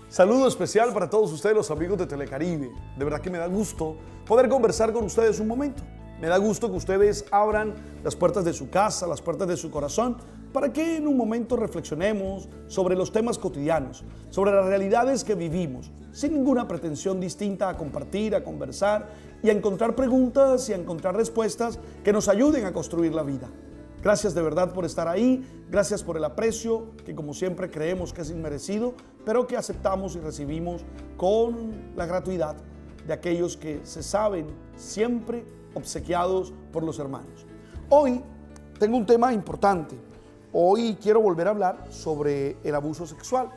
Saludo especial para todos ustedes, los amigos de Telecaribe. De verdad que me da gusto poder conversar con ustedes un momento. Me da gusto que ustedes abran las puertas de su casa, las puertas de su corazón, para que en un momento reflexionemos sobre los temas cotidianos, sobre las realidades que vivimos, sin ninguna pretensión distinta a compartir, a conversar y a encontrar preguntas y a encontrar respuestas que nos ayuden a construir la vida. Gracias de verdad por estar ahí, gracias por el aprecio que como siempre creemos que es inmerecido, pero que aceptamos y recibimos con la gratuidad de aquellos que se saben siempre obsequiados por los hermanos. Hoy tengo un tema importante. Hoy quiero volver a hablar sobre el abuso sexual.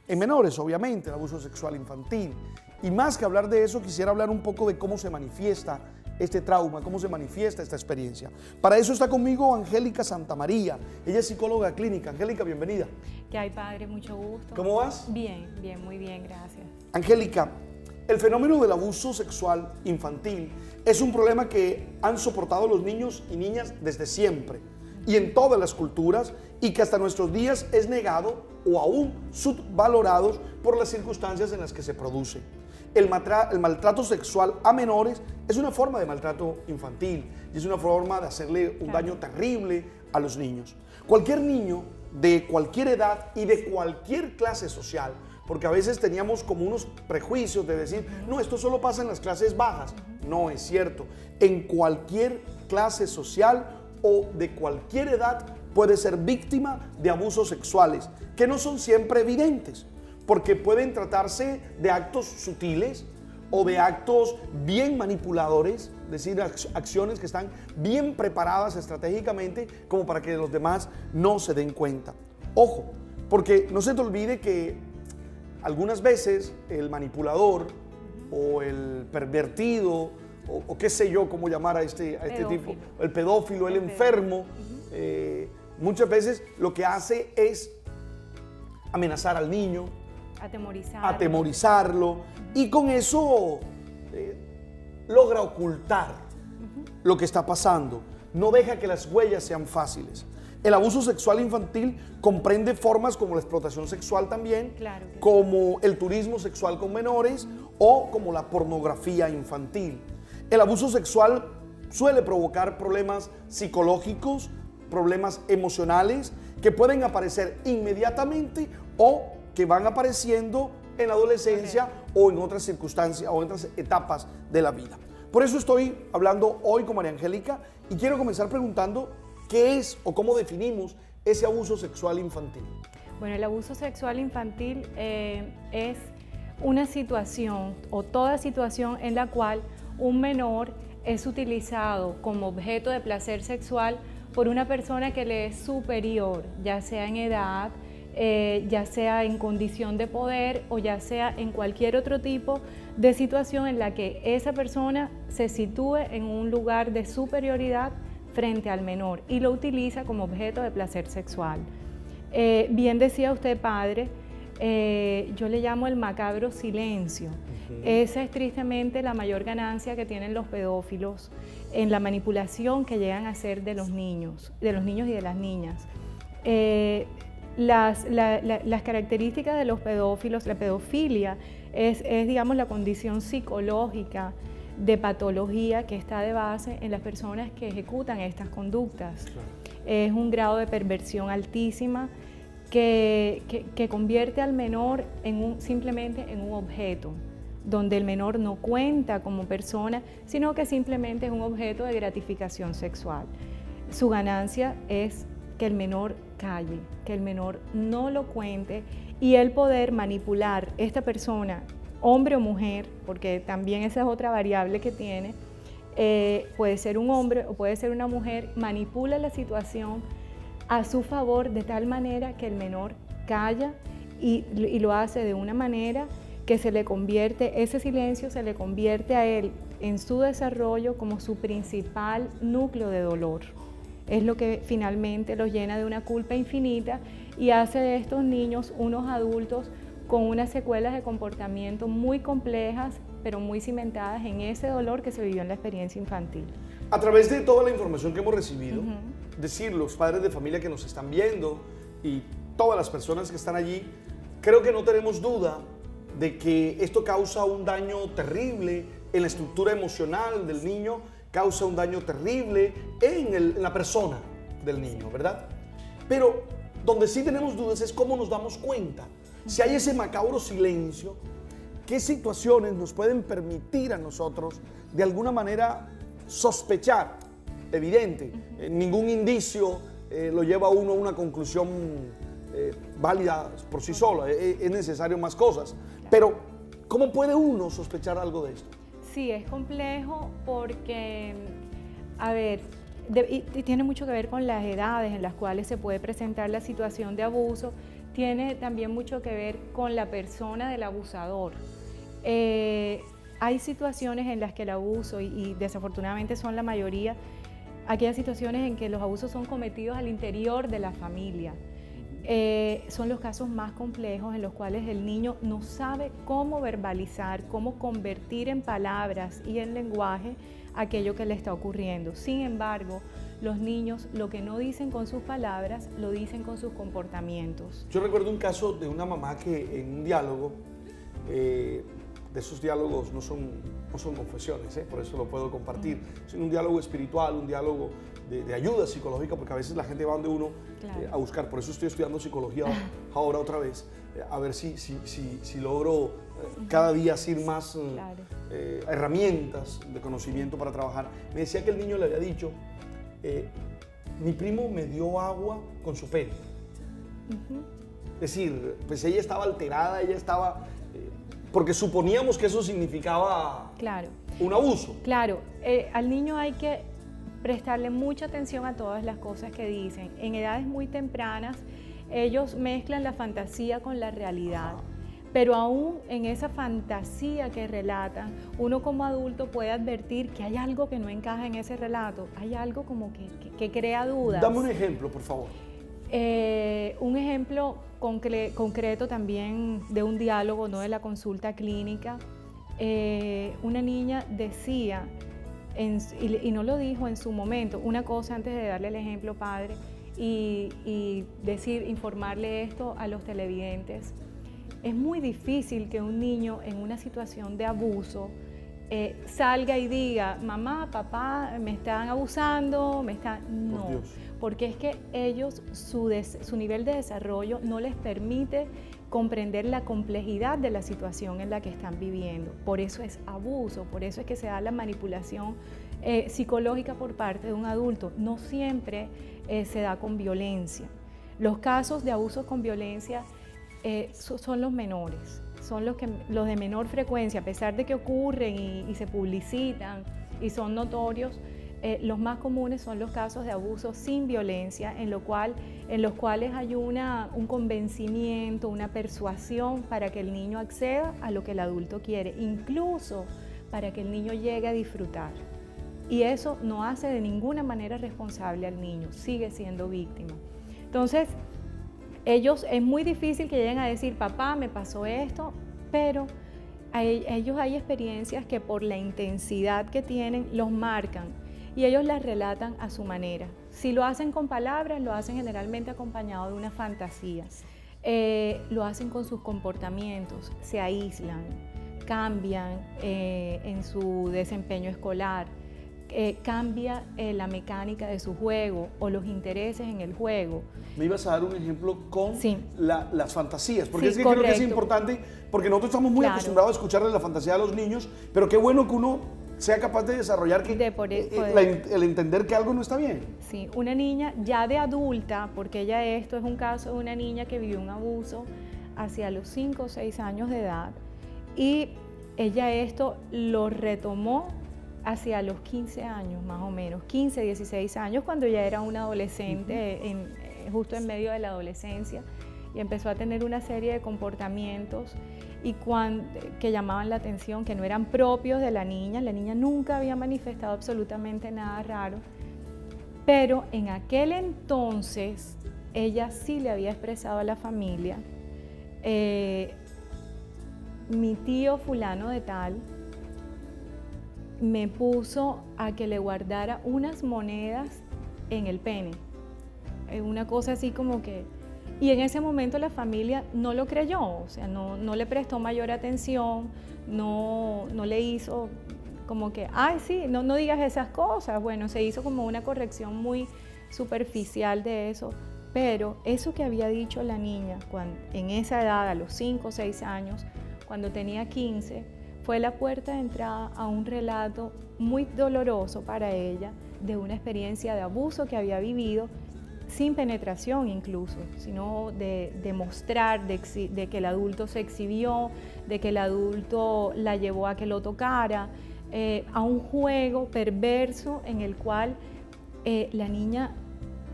En menores, obviamente, el abuso sexual infantil. Y más que hablar de eso, quisiera hablar un poco de cómo se manifiesta este trauma, cómo se manifiesta esta experiencia. Para eso está conmigo Angélica Santamaría. Ella es psicóloga clínica. Angélica, bienvenida. ¿Qué hay, padre? Mucho gusto. ¿Cómo vas? Bien, muy bien, gracias. Angélica, el fenómeno del abuso sexual infantil es un problema que han soportado los niños y niñas desde siempre y en todas las culturas, y que hasta nuestros días es negado o aún subvalorado por las circunstancias en las que se produce. El maltrato sexual a menores es una forma de maltrato infantil y es una forma de hacerle un daño terrible a los niños. Cualquier niño de cualquier edad y de cualquier clase social, porque a veces teníamos como unos prejuicios de decir, no, esto solo pasa en las clases bajas. No es cierto. En cualquier clase social o de cualquier edad puede ser víctima de abusos sexuales, que no son siempre evidentes, porque pueden tratarse de actos sutiles o de actos bien manipuladores, es decir, acciones que están bien preparadas estratégicamente como para que los demás no se den cuenta. Ojo, porque no se te olvide que algunas veces el manipulador o el pervertido o qué sé yo cómo llamar a este tipo, el pedófilo, el enfermo, muchas veces lo que hace es amenazar al niño, atemorizarlo, y con eso logra ocultar lo que está pasando. No deja que las huellas sean fáciles. El abuso sexual infantil comprende formas como la explotación sexual también, claro que como el turismo sexual con menores o como la pornografía infantil. El abuso sexual suele provocar problemas psicológicos, problemas emocionales que pueden aparecer inmediatamente o que van apareciendo en la adolescencia o en otras circunstancias o en otras etapas de la vida. Por eso estoy hablando hoy con María Angélica y quiero comenzar preguntando qué es o cómo definimos ese abuso sexual infantil. Bueno, el abuso sexual infantil es una situación o toda situación en la cual un menor es utilizado como objeto de placer sexual por una persona que le es superior, ya sea en edad, ya sea en condición de poder o ya sea en cualquier otro tipo de situación en la que esa persona se sitúe en un lugar de superioridad frente al menor y lo utiliza como objeto de placer sexual. Bien decía usted, padre, yo le llamo el macabro silencio. Esa es tristemente la mayor ganancia que tienen los pedófilos en la manipulación que llegan a hacer de los niños y de las niñas. Las características de los pedófilos, la pedofilia es digamos, la condición psicológica de patología que está de base en las personas que ejecutan estas conductas. Es un grado de perversión altísima que convierte al menor simplemente en un objeto, donde el menor no cuenta como persona, sino que simplemente es un objeto de gratificación sexual. Su ganancia es que el menor calle, que el menor no lo cuente y el poder manipular esta persona, hombre o mujer, porque también esa es otra variable que tiene, puede ser un hombre o puede ser una mujer, manipula la situación a su favor de tal manera que el menor calla y lo hace de una manera que se le convierte, ese silencio se le convierte a él en su desarrollo como su principal núcleo de dolor. Es lo que finalmente los llena de una culpa infinita y hace de estos niños unos adultos con unas secuelas de comportamiento muy complejas, pero muy cimentadas en ese dolor que se vivió en la experiencia infantil. A través de toda la información que hemos recibido, decir los padres de familia que nos están viendo y todas las personas que están allí, creo que no tenemos duda de que esto causa un daño terrible en la estructura emocional del niño, causa un daño terrible en la persona del niño, ¿verdad? Pero donde sí tenemos dudas es cómo nos damos cuenta. Si hay ese macabro silencio, ¿qué situaciones nos pueden permitir a nosotros de alguna manera sospechar? Evidente, ningún indicio lo lleva a uno a una conclusión válida por sí sola, es necesario más cosas. Pero, ¿cómo puede uno sospechar algo de esto? Sí, es complejo porque, a ver, y tiene mucho que ver con las edades en las cuales se puede presentar la situación de abuso, tiene también mucho que ver con la persona del abusador. Hay situaciones en las que el abuso, y desafortunadamente son la mayoría, aquellas situaciones en que los abusos son cometidos al interior de la familia. Son los casos más complejos en los cuales el niño no sabe cómo verbalizar, cómo convertir en palabras y en lenguaje aquello que le está ocurriendo. Sin embargo, los niños lo que no dicen con sus palabras, lo dicen con sus comportamientos. Yo recuerdo un caso de una mamá que en un diálogo, de esos diálogos no son confesiones, por eso lo puedo compartir, sino un diálogo espiritual, un diálogo de ayuda psicológica, porque a veces la gente va donde uno a buscar. Por eso estoy estudiando psicología ahora otra vez, a ver si logro cada día hacer más herramientas de conocimiento para trabajar. Me decía que el niño le había dicho, mi primo me dio agua con su pelo. Es decir, pues ella estaba alterada, ella estaba... porque suponíamos que eso significaba un abuso. Claro, al niño hay que prestarle mucha atención a todas las cosas que dicen. En edades muy tempranas, ellos mezclan la fantasía con la realidad. Pero aún en esa fantasía que relatan, uno como adulto puede advertir que hay algo que no encaja en ese relato, hay algo como que crea dudas. Dame un ejemplo, por favor. Un ejemplo concreto también de un diálogo, no de la consulta clínica. Una niña decía, y no lo dijo en su momento, una cosa antes de darle el ejemplo, padre, y informarle esto a los televidentes. Es muy difícil que un niño en una situación de abuso salga y diga, mamá, papá, me están abusando, No, porque es que ellos, su nivel de desarrollo no les permite comprender la complejidad de la situación en la que están viviendo. Por eso es abuso, por eso es que se da la manipulación psicológica por parte de un adulto. No siempre se da con violencia. Los casos de abusos con violencia son los menores, son los de menor frecuencia, a pesar de que ocurren y se publicitan y son notorios. Los más comunes son los casos de abuso sin violencia, en los cuales hay un convencimiento, una persuasión para que el niño acceda a lo que el adulto quiere, incluso para que el niño llegue a disfrutar. Y eso no hace de ninguna manera responsable al niño, sigue siendo víctima. Entonces, es muy difícil que lleguen a decir, papá, me pasó esto, pero ellos hay experiencias que por la intensidad que tienen los marcan y ellos las relatan a su manera. Si lo hacen con palabras, lo hacen generalmente acompañado de una fantasía. Lo hacen con sus comportamientos, se aíslan, cambian en su desempeño escolar, cambia la mecánica de su juego o los intereses en el juego. Me ibas a dar un ejemplo con las fantasías, porque Sí, es que creo que es importante, porque nosotros estamos muy acostumbrados a escucharle la fantasía a los niños, pero qué bueno que uno sea capaz de desarrollar el entender que algo no está bien. Sí, una niña ya de adulta, porque esto es un caso de una niña que vivió un abuso hacia los 5 o 6 años de edad y ella esto lo retomó hacia los 15 años más o menos, 15, 16 años, cuando ya era una adolescente, justo en medio de la adolescencia, y empezó a tener una serie de comportamientos que llamaban la atención, que no eran propios de la niña. La niña nunca había manifestado absolutamente nada raro, pero en aquel entonces ella sí le había expresado a la familia, mi tío fulano de tal me puso a que le guardara unas monedas en el pene, una cosa así como que Y en ese momento la familia no lo creyó, o sea, no le prestó mayor atención, no le hizo como que, ay, sí, no digas esas cosas. Bueno, se hizo como una corrección muy superficial de eso, pero eso que había dicho la niña en esa edad, a los 5 o 6 años, cuando tenía 15, fue la puerta de entrada a un relato muy doloroso para ella de una experiencia de abuso que había vivido, sin penetración incluso, sino de mostrar, de que el adulto se exhibió, de que el adulto la llevó a que lo tocara, a un juego perverso en el cual la niña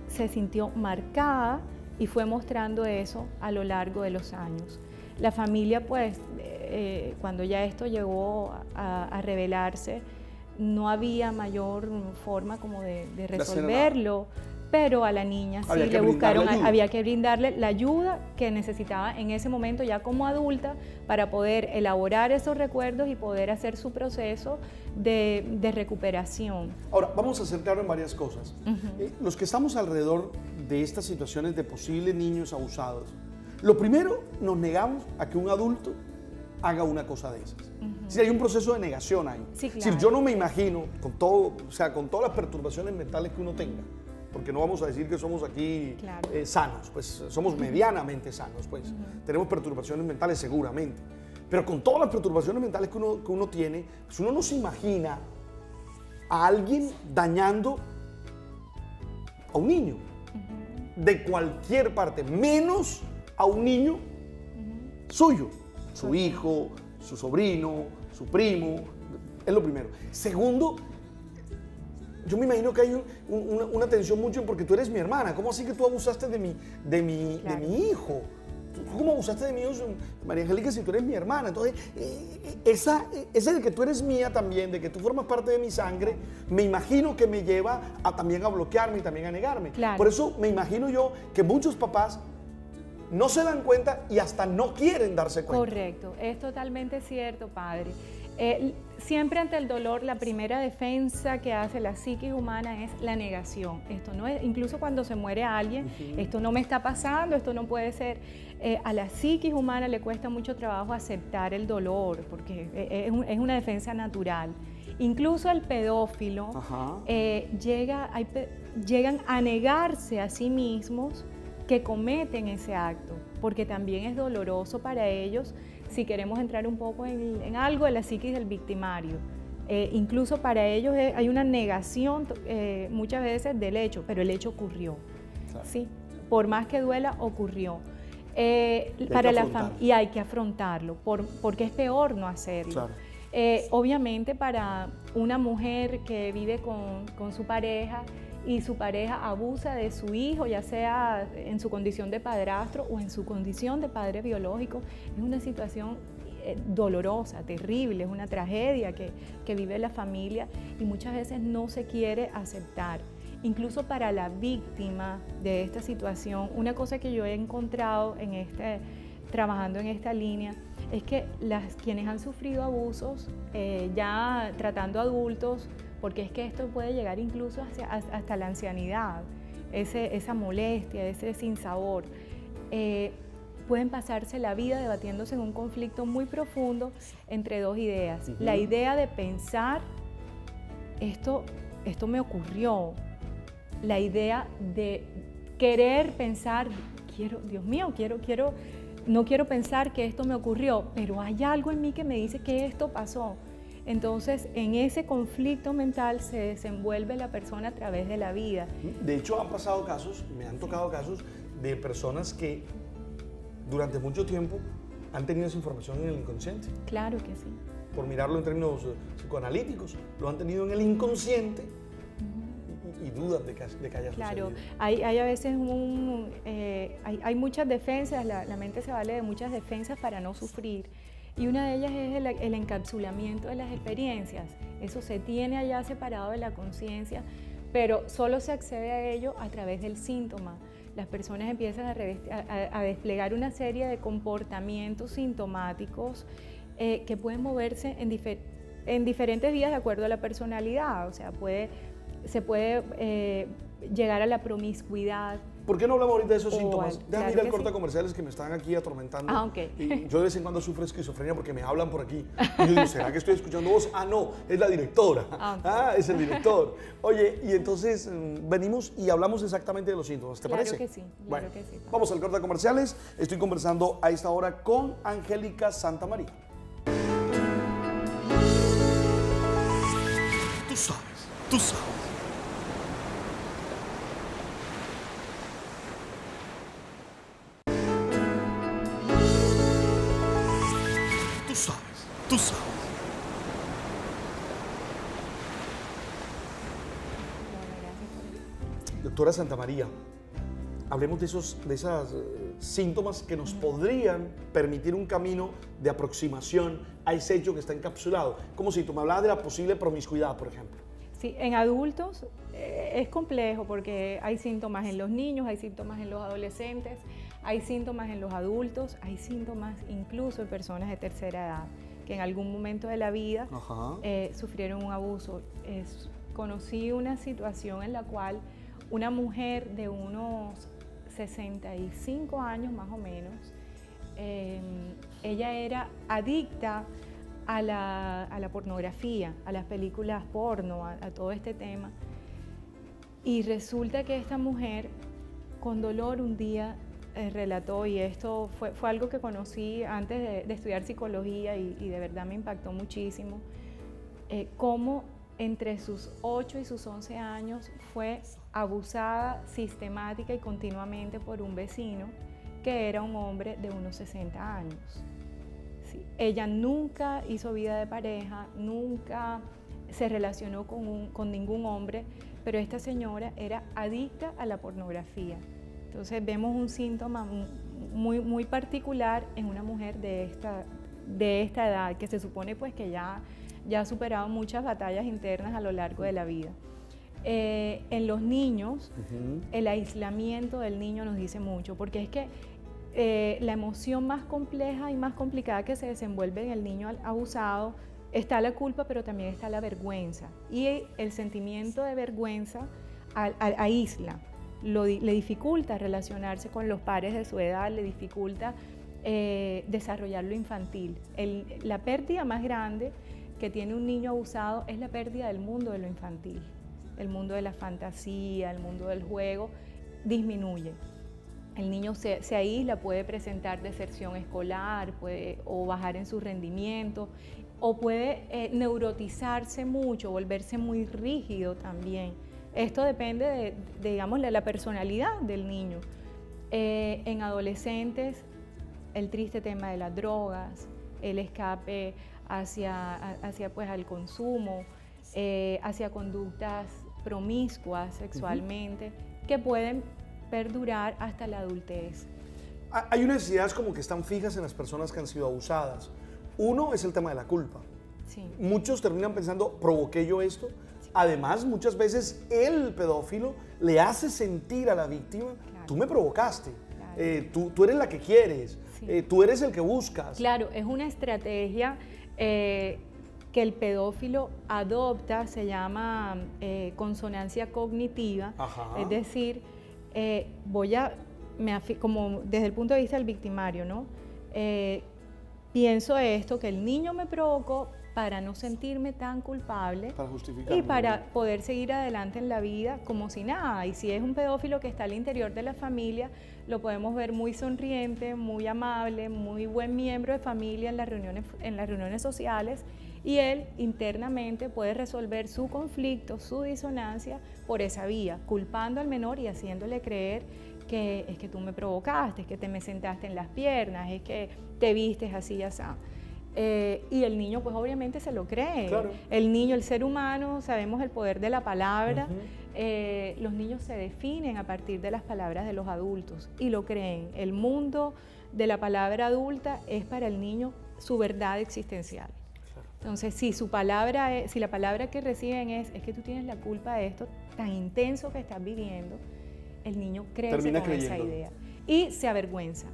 se sintió marcada y fue mostrando eso a lo largo de los años. La familia, pues, cuando ya esto llegó a revelarse, no había mayor forma como de resolverlo, pero a la niña sí le buscaron, había que brindarle la ayuda que necesitaba en ese momento ya como adulta para poder elaborar esos recuerdos y poder hacer su proceso de recuperación. Ahora, vamos a ser claros en varias cosas. Los que estamos alrededor de estas situaciones de posibles niños abusados, lo primero, nos negamos a que un adulto haga una cosa de esas. Si hay un proceso de negación ahí. Sí, claro. Es decir, yo no me imagino, con todo, o sea, con todas las perturbaciones mentales que uno tenga, porque no vamos a decir que somos aquí sanos, pues somos medianamente sanos, pues. Tenemos perturbaciones mentales seguramente, pero con todas las perturbaciones mentales que uno tiene, pues uno no se imagina a alguien dañando a un niño, de cualquier parte, menos a un niño suyo, su hijo, su sobrino, su primo, es lo primero. Segundo, yo me imagino que hay una tensión mucho porque tú eres mi hermana. ¿Cómo así que tú abusaste de mi hijo? ¿Tú cómo abusaste de mi hijo, María Angélica, si tú eres mi hermana? Entonces, ese de que tú eres mía también, de que tú formas parte de mi sangre, me imagino que me lleva también a bloquearme y también a negarme. Claro. Por eso me imagino yo que muchos papás no se dan cuenta y hasta no quieren darse cuenta. Correcto, es totalmente cierto, padre. Siempre ante el dolor, la primera defensa que hace la psiquis humana es la negación. Esto no es, incluso cuando se muere alguien, esto no me está pasando, esto no puede ser. A la psiquis humana le cuesta mucho trabajo aceptar el dolor, porque es una defensa natural. Incluso el pedófilo llegan a negarse a sí mismos que cometen ese acto, porque también es doloroso para ellos. Si queremos entrar un poco en algo de la psiquis del victimario, incluso para ellos hay una negación muchas veces del hecho, pero el hecho ocurrió, claro. ¿Sí? Por más que duela, ocurrió. Y hay que afrontarlo, porque es peor no hacerlo. Claro. Obviamente para una mujer que vive con su pareja y su pareja abusa de su hijo, ya sea en su condición de padrastro o en su condición de padre biológico, es una situación dolorosa, terrible, es una tragedia que vive la familia y muchas veces no se quiere aceptar. Incluso para la víctima de esta situación, una cosa que yo he encontrado trabajando en esta línea, es que quienes han sufrido abusos, ya tratando adultos, porque es que esto puede llegar incluso hasta la ancianidad, esa molestia, ese sinsabor, pueden pasarse la vida debatiéndose en un conflicto muy profundo entre dos ideas. La idea de pensar, esto me ocurrió, la idea de querer pensar, Dios mío, no quiero pensar que esto me ocurrió, pero hay algo en mí que me dice que esto pasó. Entonces, en ese conflicto mental se desenvuelve la persona a través de la vida. De hecho, me han tocado casos de personas que durante mucho tiempo han tenido esa información en el inconsciente. Claro que sí. Por mirarlo en términos psicoanalíticos, lo han tenido en el inconsciente y dudas de que haya sucedido. Claro, hay a veces hay muchas defensas, la mente se vale de muchas defensas para no sufrir. Y una de ellas es el encapsulamiento de las experiencias. Eso se tiene allá separado de la conciencia, pero solo se accede a ello a través del síntoma. Las personas empiezan a desplegar una serie de comportamientos sintomáticos que pueden moverse en diferentes vías de acuerdo a la personalidad. O sea, puede se puede llegar a la promiscuidad. ¿Por qué no hablamos ahorita de esos síntomas? Claro Déjame ir al que corte sí. comerciales que me están aquí atormentando. Ah, ok. Y yo de vez en cuando sufro esquizofrenia porque me hablan por aquí. Y yo digo, ¿será que estoy escuchando voz? Ah, no, es la directora. Ah, ok. Es el director. Oye, y entonces venimos y hablamos exactamente de los síntomas. ¿Te Claro parece? que sí, claro Bueno, que sí. vamos al corte comerciales. Estoy conversando a esta hora con Angélica Santamaría. Tú sabes, tú sabes. Tú sabes, tú sabes. Doctora Santamaría, hablemos de esos síntomas que nos podrían permitir un camino de aproximación a ese hecho que está encapsulado. Como síntoma, hablaba de la posible promiscuidad, por ejemplo. Sí, en adultos es complejo porque hay síntomas en los niños, hay síntomas en los adolescentes, hay síntomas en los adultos, hay síntomas incluso en personas de tercera edad que en algún momento de la vida sufrieron un abuso. Conocí una situación en la cual una mujer de unos 65 años más o menos, ella era adicta a la pornografía, a las películas porno, a todo este tema. Y resulta que esta mujer, con dolor, un día relató, y esto fue algo que conocí antes de estudiar psicología y de verdad me impactó muchísimo, cómo entre sus 8 y sus 11 años fue abusada sistemática y continuamente por un vecino que era un hombre de unos 60 años. Sí. Ella nunca hizo vida de pareja, nunca se relacionó con ningún hombre, pero esta señora era adicta a la pornografía. Entonces vemos un síntoma muy particular en una mujer de esta edad, que se supone pues que ya ha superado muchas batallas internas a lo largo de la vida. En los niños, el aislamiento del niño nos dice mucho, porque es que la emoción más compleja y más complicada que se desenvuelve en el niño abusado está la culpa, pero también está la vergüenza. Y el sentimiento de vergüenza aísla, le dificulta relacionarse con los pares de su edad, le dificulta desarrollar lo infantil. La pérdida más grande que tiene un niño abusado es la pérdida del mundo de lo infantil. El mundo de la fantasía, el mundo del juego, disminuye. El niño se aísla, puede presentar deserción escolar, o bajar en su rendimiento, o puede neurotizarse mucho, volverse muy rígido también. Esto depende de la personalidad del niño. En adolescentes, el triste tema de las drogas, el escape hacia pues, al consumo, hacia conductas promiscuas sexualmente, que pueden perdurar hasta la adultez. Hay unas ideas como que están fijas en las personas que han sido abusadas. Uno es el tema de la culpa. Sí. Muchos terminan pensando, ¿provoqué yo esto? Sí. Además, muchas veces el pedófilo le hace sentir a la víctima, claro, tú me provocaste, claro, tú eres la que quieres, sí, tú eres el que buscas. Claro, es una estrategia que el pedófilo adopta, se llama consonancia cognitiva. Ajá. Es decir, como desde el punto de vista del victimario, ¿no? Pienso esto, que el niño me provocó para no sentirme tan culpable, para justificarlo, y para poder seguir adelante en la vida como si nada. Y si es un pedófilo que está al interior de la familia, lo podemos ver muy sonriente, muy amable, muy buen miembro de familia en las reuniones sociales, y él internamente puede resolver su conflicto, su disonancia por esa vía, culpando al menor y haciéndole creer que es que tú me provocaste, es que te me sentaste en las piernas, es que te vistes así y así. Y el niño pues obviamente se lo cree. Claro. El niño, el ser humano, sabemos el poder de la palabra. Los niños se definen a partir de las palabras de los adultos y lo creen. El mundo de la palabra adulta es para el niño su verdad existencial. Entonces, si la palabra que reciben es que tú tienes la culpa de esto tan intenso que estás viviendo, el niño crece con esa idea y se avergüenza.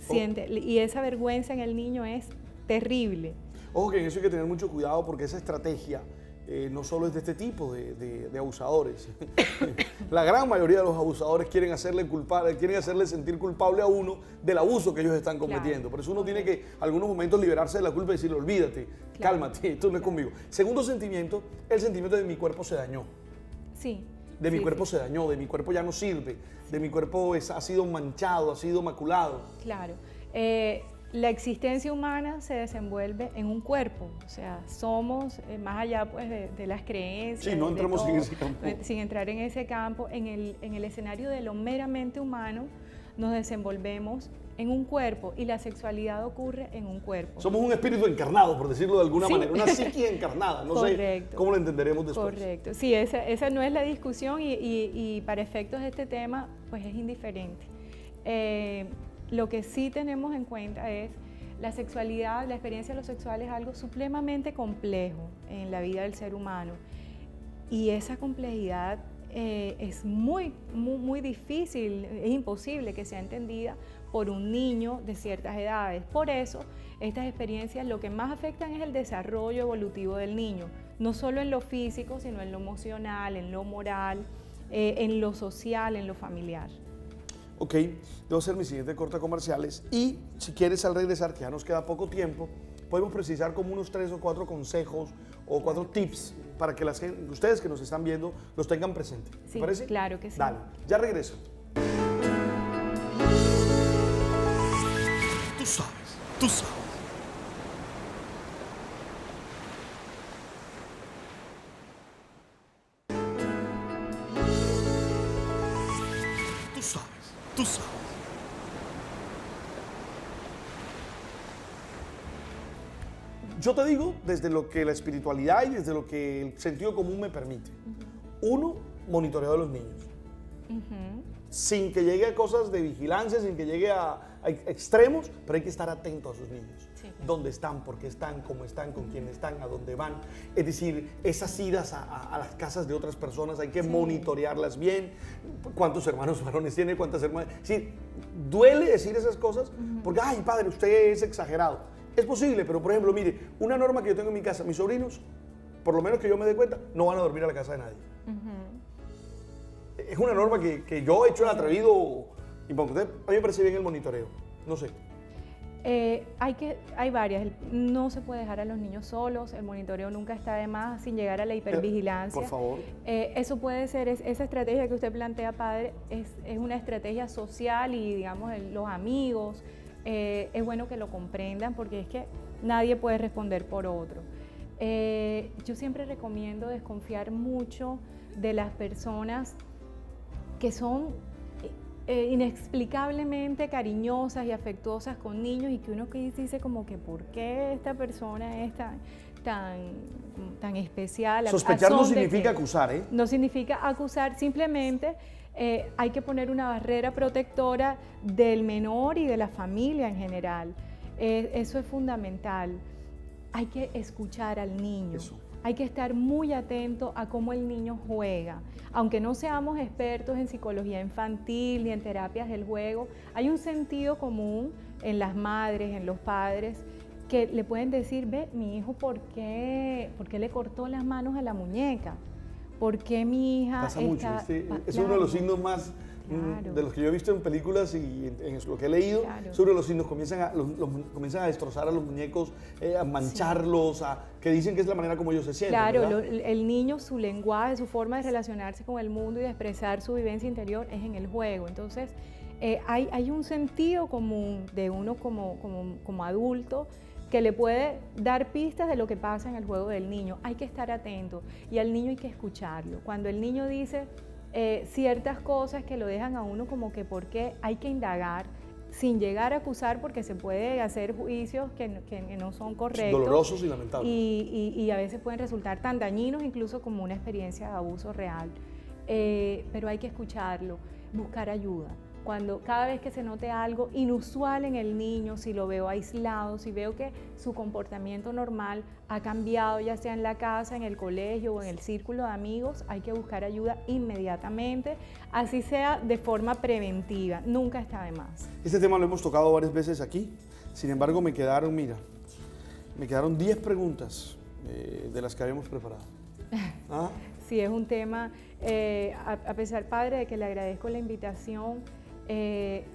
Y esa vergüenza en el niño es terrible. Ojo que en eso hay que tener mucho cuidado, porque esa estrategia no solo es de este tipo de abusadores. La gran mayoría de los abusadores quieren hacerle sentir culpable a uno del abuso que ellos están cometiendo. Claro. Por eso uno tiene que, en algunos momentos, liberarse de la culpa y decirle, olvídate, cálmate, esto no es conmigo. Segundo sentimiento, el sentimiento de mi cuerpo se dañó. Sí. De mi cuerpo se dañó, de mi cuerpo ya no sirve, de mi cuerpo ha sido manchado, ha sido maculado. Claro. La existencia humana se desenvuelve en un cuerpo, o sea, somos, más allá pues, de las creencias. Sí, no entremos en ese campo. Sin entrar en ese campo, en el escenario de lo meramente humano, nos desenvolvemos en un cuerpo y la sexualidad ocurre en un cuerpo. Somos un espíritu encarnado, por decirlo de alguna manera, una psique encarnada, no Correcto. sé cómo lo entenderemos después. Correcto, sí, esa no es la discusión y para efectos de este tema, pues es indiferente. Lo que sí tenemos en cuenta es la sexualidad, la experiencia de lo sexual es algo supremamente complejo en la vida del ser humano y esa complejidad es muy difícil, es imposible que sea entendida por un niño de ciertas edades. Por eso, estas experiencias lo que más afectan es el desarrollo evolutivo del niño, no solo en lo físico, sino en lo emocional, en lo moral, en lo social, en lo familiar. Ok, debo hacer mi siguiente corte comerciales y si quieres al regresar, que ya nos queda poco tiempo, podemos precisar como unos 3 o 4 consejos o 4 tips para que ustedes que nos están viendo los tengan presente. ¿Te Sí, parece? claro que sí. Dale, ya regreso. Tú sabes, tú sabes. Tú sabes, tú sabes. Yo te digo desde lo que la espiritualidad y desde lo que el sentido común me permite. Uno, monitoreo de los niños. Sin que llegue a cosas de vigilancia, sin que llegue a extremos, pero hay que estar atento a sus niños. Sí. ¿Dónde están? ¿Por qué están? ¿Cómo están? ¿Con quién están? ¿A dónde van? Es decir, esas idas a las casas de otras personas hay que monitorearlas bien. ¿Cuántos hermanos varones tiene? ¿Cuántas hermanas? Sí, duele decir esas cosas porque, ay, padre, usted es exagerado. Es posible, pero por ejemplo, mire, una norma que yo tengo en mi casa, mis sobrinos, por lo menos que yo me dé cuenta, no van a dormir a la casa de nadie. Es una norma que yo he hecho el atrevido y a mí me parece bien el monitoreo, no sé. Hay varias, no se puede dejar a los niños solos, el monitoreo nunca está de más sin llegar a la hipervigilancia. Por favor. Eso puede ser, esa estrategia que usted plantea, padre, es una estrategia social y digamos los amigos, es bueno que lo comprendan porque es que nadie puede responder por otro. Yo siempre recomiendo desconfiar mucho de las personas que son inexplicablemente cariñosas y afectuosas con niños y que uno dice como que ¿por qué esta persona es tan especial? Sospechar no significa acusar, ¿eh? No significa acusar, simplemente hay que poner una barrera protectora del menor y de la familia en general. Eso es fundamental. Hay que escuchar al niño. Eso. Hay que estar muy atento a cómo el niño juega. Aunque no seamos expertos en psicología infantil ni en terapias del juego, hay un sentido común en las madres, en los padres, que le pueden decir, ve, mi hijo, ¿por qué le cortó las manos a la muñeca? ¿Por qué mi hija Pasa mucho, es uno de los signos más de los que yo he visto en películas y en lo que he leído. Sobre los signos comienzan a destrozar a los muñecos, a mancharlos, que dicen que es la manera como ellos se sienten. Claro, el niño, su lenguaje, su forma de relacionarse con el mundo y de expresar su vivencia interior es en el juego. Entonces, hay un sentido común de uno como adulto que le puede dar pistas de lo que pasa en el juego del niño. Hay que estar atento y al niño hay que escucharlo. Cuando el niño dice ciertas cosas que lo dejan a uno como que por qué, hay que indagar sin llegar a acusar porque se puede hacer juicios que no son correctos. Dolorosos y lamentables. Y a veces pueden resultar tan dañinos incluso como una experiencia de abuso real. Pero hay que escucharlo, buscar ayuda. Cada vez que se note algo inusual en el niño, si lo veo aislado, si veo que su comportamiento normal ha cambiado, ya sea en la casa, en el colegio o en el círculo de amigos, hay que buscar ayuda inmediatamente, así sea de forma preventiva, nunca está de más. Este tema lo hemos tocado varias veces aquí, sin embargo me quedaron 10 preguntas de las que habíamos preparado. Ah, Sí, es un tema, a pesar, padre, de que le agradezco la invitación,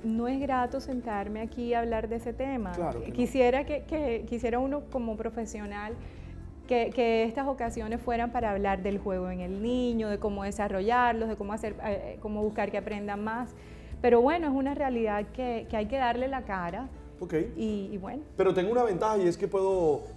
no es grato sentarme aquí a hablar de ese tema. Claro que no. Quisiera uno como profesional que estas ocasiones fueran para hablar del juego en el niño, de cómo desarrollarlos, de cómo hacer, cómo buscar que aprendan más. Pero bueno, es una realidad que hay que darle la cara. ok. Y bueno. Pero tengo una ventaja y es que puedo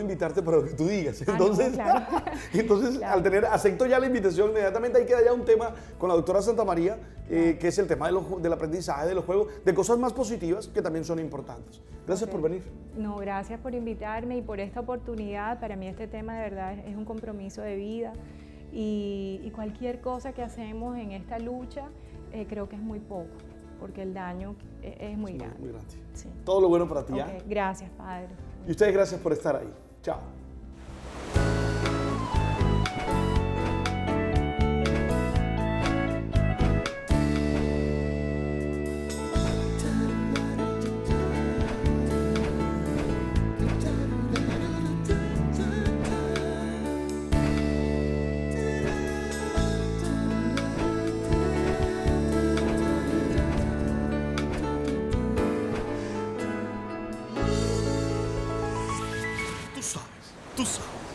invitarte para lo que tú digas. No, Entonces, claro. entonces Claro. acepto ya la invitación inmediatamente. Ahí queda ya un tema con la doctora Santa María, que es el tema del aprendizaje, de los juegos, de cosas más positivas que también son importantes. Gracias Ok. por venir. No, gracias por invitarme y por esta oportunidad. Para mí este tema de verdad es un compromiso de vida y cualquier cosa que hacemos en esta lucha creo que es muy poco, porque el daño es muy grande. Muy grande. Sí. Todo lo bueno para ti. Ok, ¿Ah? gracias, padre. Y ustedes, gracias por estar ahí. Chao. Tú sabes, tú sabes.